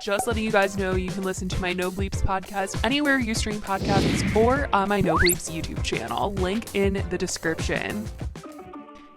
Just letting you guys know you can listen to my No Bleeps podcast anywhere you stream podcasts or on my No Bleeps YouTube channel. Link in the description.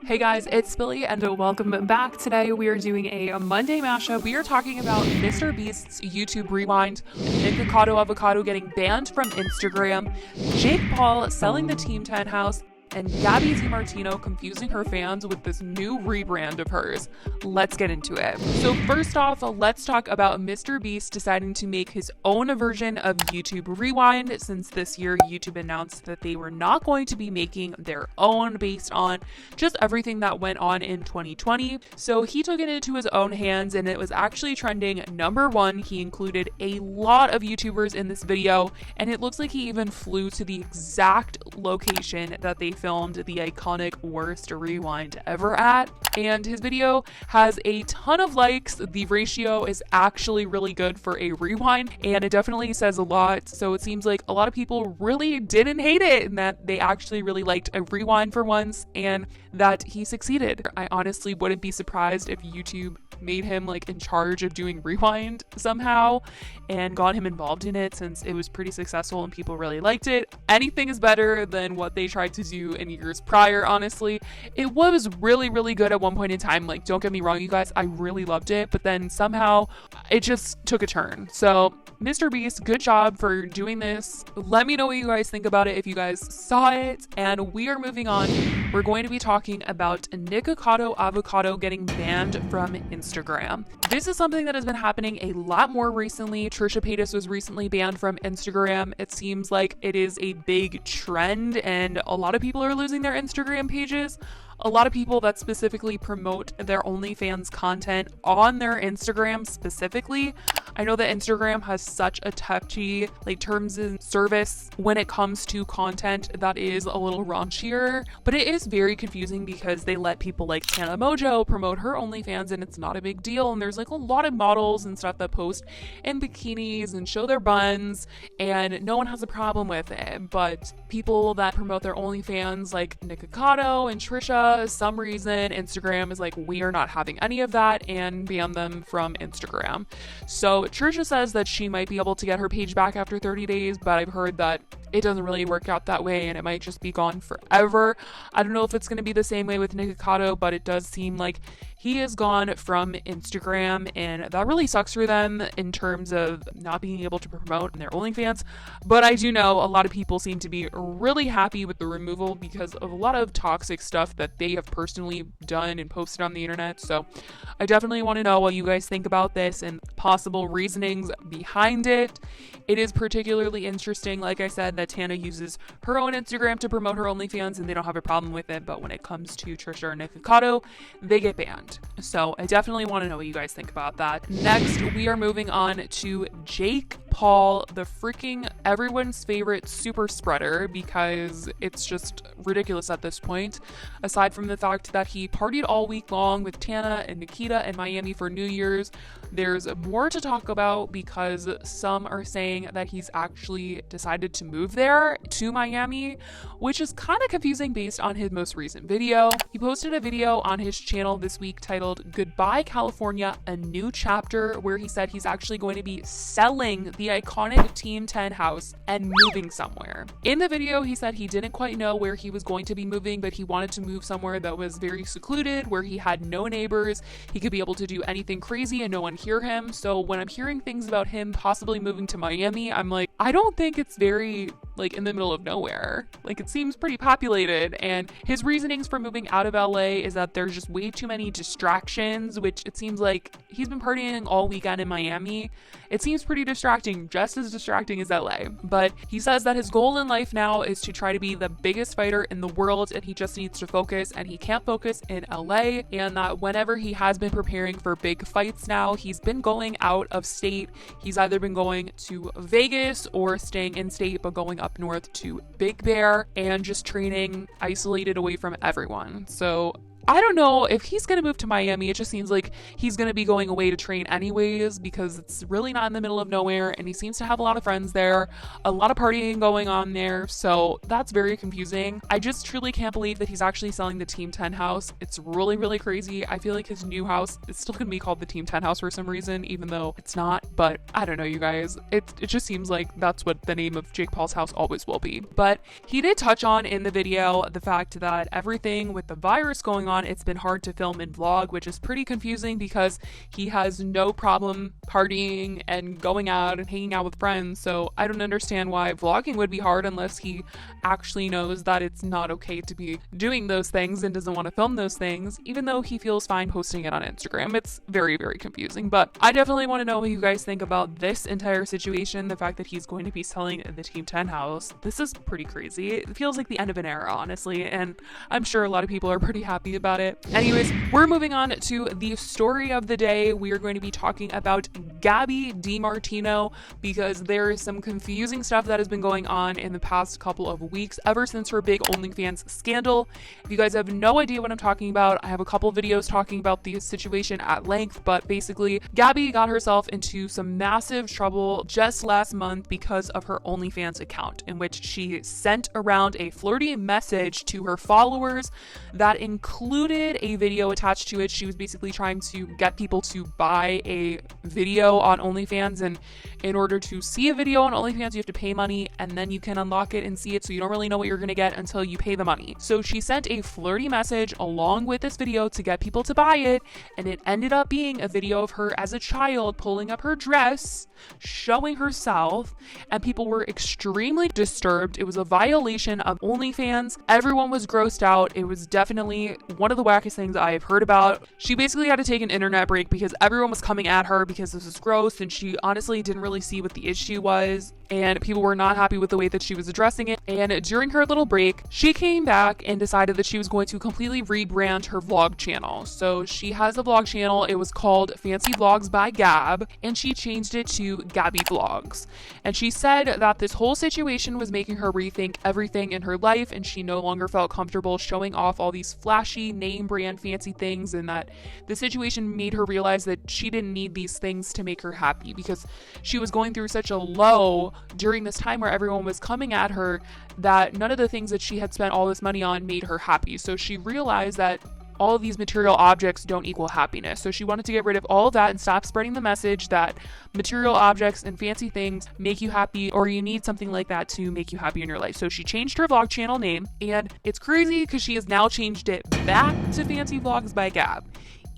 Hey guys, it's Billy and welcome back. Today we are doing a Monday mashup. We are talking about MrBeast's YouTube Rewind, Nicocado Avocado getting banned from Instagram, Jake Paul selling the Team 10 house, and Gabi Demartino confusing her fans with this new rebrand of hers. Let's get into it. So first off, let's talk about MrBeast deciding to make his own version of YouTube Rewind, since this year YouTube announced that they were not going to be making their own based on just everything that went on in 2020. So he took it into his own hands and it was actually trending #1. He included a lot of YouTubers in this video, and it looks like he even flew to the exact location that they filmed the iconic worst rewind ever at, and his video has a ton of likes. The ratio is actually really good for a rewind, and it definitely says a lot. So it seems like a lot of people really didn't hate it and that they actually really liked a rewind for once and that he succeeded. I honestly wouldn't be surprised if YouTube made him like in charge of doing rewind somehow and got him involved in it, since it was pretty successful and people really liked it. Anything is better than what they tried to do in years prior, honestly. It was really good at one point in time. Like, don't get me wrong, you guys, I really loved it, but then somehow it just took a turn. So MrBeast, good job for doing this. Let me know what you guys think about it if you guys saw it. And we are moving on. We're going to be talking about Nicocado Avocado getting banned from Instagram. This is something that has been happening a lot more recently. Trisha Paytas was recently banned from Instagram. It seems like it is a big trend and a lot of people are losing their Instagram pages. A lot of people that specifically promote their OnlyFans content on their Instagram specifically. I know that Instagram has such a touchy like terms and service when it comes to content that is a little raunchier, but it is very confusing because they let people like Tana Mojo promote her OnlyFans and it's not a big deal. And there's like a lot of models and stuff that post in bikinis and show their buns and no one has a problem with it. But people that promote their OnlyFans like Nicocado and Trisha, some reason Instagram is like, we are not having any of that, and ban them from Instagram. So Trisha says that she might be able to get her page back after 30 days, but I've heard that it doesn't really work out that way and it might just be gone forever. I don't know if it's going to be the same way with Nicocado, but it does seem like he is gone from Instagram, and that really sucks for them in terms of not being able to promote their OnlyFans. But I do know a lot of people seem to be really happy with the removal because of a lot of toxic stuff that they have personally done and posted on the internet. So I definitely want to know what you guys think about this and possible reasonings behind it. It is particularly interesting, like I said, that Tana uses her own Instagram to promote her OnlyFans and they don't have a problem with it, but when it comes to Trisha or Nicocado, they get banned. So I definitely want to know what you guys think about that. Next, we are moving on to Jake Paul, the freaking everyone's favorite super spreader, because it's just ridiculous at this point. Aside from the fact that he partied all week long with Tana and Nikita in Miami for New Year's, there's more to talk about because some are saying that he's actually decided to move there to Miami, which is kind of confusing based on his most recent video. He posted a video on his channel this week titled "Goodbye California, a New Chapter," where he said he's actually going to be selling the iconic Team 10 house and moving somewhere. In the video, he said he didn't quite know where he was going to be moving, but he wanted to move somewhere that was very secluded, where he had no neighbors. He could be able to do anything crazy and no one hear him. So when I'm hearing things about him possibly moving to Miami, I'm like, I don't think it's very like in the middle of nowhere. Like, it seems pretty populated, and his reasonings for moving out of LA is that there's just way too many distractions, which it seems like he's been partying all weekend in Miami. It seems pretty distracting, just as distracting as LA. But he says that his goal in life now is to try to be the biggest fighter in the world, and he just needs to focus, and he can't focus in LA, and that whenever he has been preparing for big fights now, he's been going out of state. He's either been going to Vegas or staying in state, but going up north to Big Bear and just training isolated away from everyone. So I don't know if he's going to move to Miami. It just seems like he's going to be going away to train anyways, because it's really not in the middle of nowhere, and he seems to have a lot of friends there, a lot of partying going on there, so that's very confusing. I just truly can't believe that he's actually selling the Team 10 house. It's really, really crazy. I feel like his new house is still going to be called the Team 10 house for some reason, even though it's not, but I don't know, you guys. It just seems like that's what the name of Jake Paul's house always will be. But he did touch on in the video the fact that everything with the virus going on, it's been hard to film and vlog, which is pretty confusing because he has no problem partying and going out and hanging out with friends. So I don't understand why vlogging would be hard unless he actually knows that it's not okay to be doing those things and doesn't want to film those things, even though he feels fine posting it on Instagram. It's very, very confusing, but I definitely want to know what you guys think about this entire situation. The fact that he's going to be selling the Team 10 house. This is pretty crazy. It feels like the end of an era, honestly, and I'm sure a lot of people are pretty happy about it. Anyways, we're moving on to the story of the day. We are going to be talking about Gabi Demartino because there is some confusing stuff that has been going on in the past couple of weeks ever since her big OnlyFans scandal. If you guys have no idea what I'm talking about, I have a couple videos talking about the situation at length, but basically Gabi got herself into some massive trouble just last month because of her OnlyFans account, in which she sent around a flirty message to her followers that included a video attached to it. She was basically trying to get people to buy a video on OnlyFans, and in order to see a video on OnlyFans you have to pay money, and then you can unlock it and see it, so you don't really know what you're gonna get until you pay the money. So she sent a flirty message along with this video to get people to buy it, and it ended up being a video of her as a child pulling up her dress, showing herself, and people were extremely disturbed. It was a violation of OnlyFans. Everyone was grossed out. It was definitely one of the wackest things I've heard about. She basically had to take an internet break because everyone was coming at her because this was gross, and she honestly didn't really see what the issue was, and people were not happy with the way that she was addressing it. And during her little break, she came back and decided that she was going to completely rebrand her vlog channel. So she has a vlog channel. It was called Fancy Vlogs by Gab, and she changed it to Gabi Vlogs. And she said that this whole situation was making her rethink everything in her life, and she no longer felt comfortable showing off all these flashy name brand fancy things, and that the situation made her realize that she didn't need these things to make her happy because she was going through such a low during this time where everyone was coming at her, that none of the things that she had spent all this money on made her happy. So she realized that all of these material objects don't equal happiness. So she wanted to get rid of all of that and stop spreading the message that material objects and fancy things make you happy, or you need something like that to make you happy in your life. So she changed her vlog channel name, and it's crazy because she has now changed it back to Fancy Vlogs by Gab.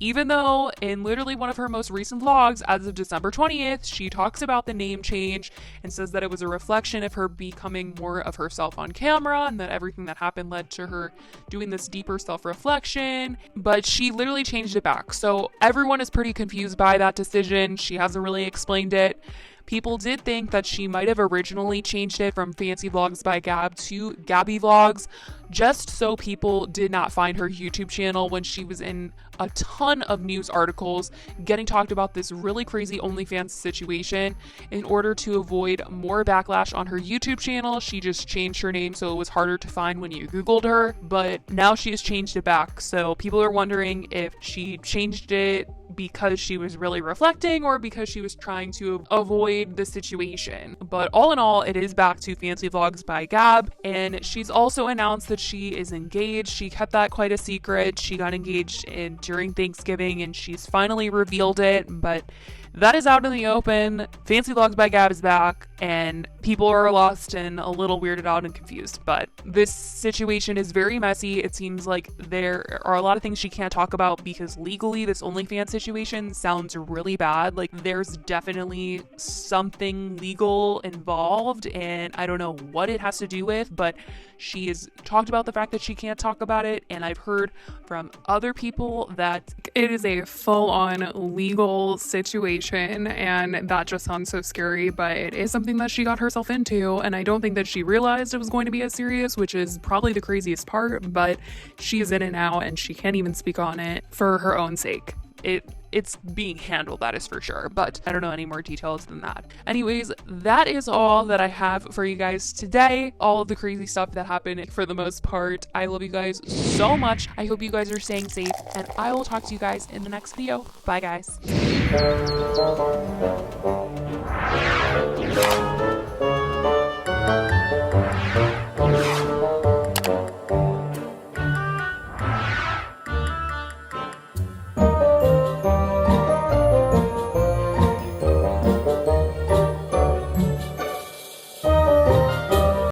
Even though in literally one of her most recent vlogs, as of December 20th, she talks about the name change and says that it was a reflection of her becoming more of herself on camera, and that everything that happened led to her doing this deeper self-reflection. But she literally changed it back. So everyone is pretty confused by that decision. She hasn't really explained it. People did think that she might have originally changed it from Fancy Vlogs by Gab to Gabi Vlogs, just so people did not find her YouTube channel when she was in a ton of news articles getting talked about this really crazy OnlyFans situation. In order to avoid more backlash on her YouTube channel, she just changed her name so it was harder to find when you Googled her, but now she has changed it back. So people are wondering if she changed it because she was really reflecting or because she was trying to avoid the situation. But all in all, it is back to Fancy Vlogs by Gab, and she's also announced that she is engaged. She kept that quite a secret. She got engaged during Thanksgiving, and she's finally revealed it, but that is out in the open. Fancy Vlogs by Gab is back, and people are lost and a little weirded out and confused. But this situation is very messy. It seems like there are a lot of things she can't talk about because legally this OnlyFans situation sounds really bad. Like there's definitely something legal involved, and I don't know what it has to do with, but she has talked about the fact that she can't talk about it, and I've heard from other people that it is a full-on legal situation, and that just sounds so scary, but it is something that she got herself into, and I don't think that she realized it was going to be as serious, which is probably the craziest part, but she is in it now, and she can't even speak on it for her own sake. It it's being handled, that is for sure, but I don't know any more details than that. Anyways, that is all that I have for you guys today. All of the crazy stuff that happened for the most part. I love you guys so much. I hope you guys are staying safe, and I will talk to you guys in the next video. Bye, guys.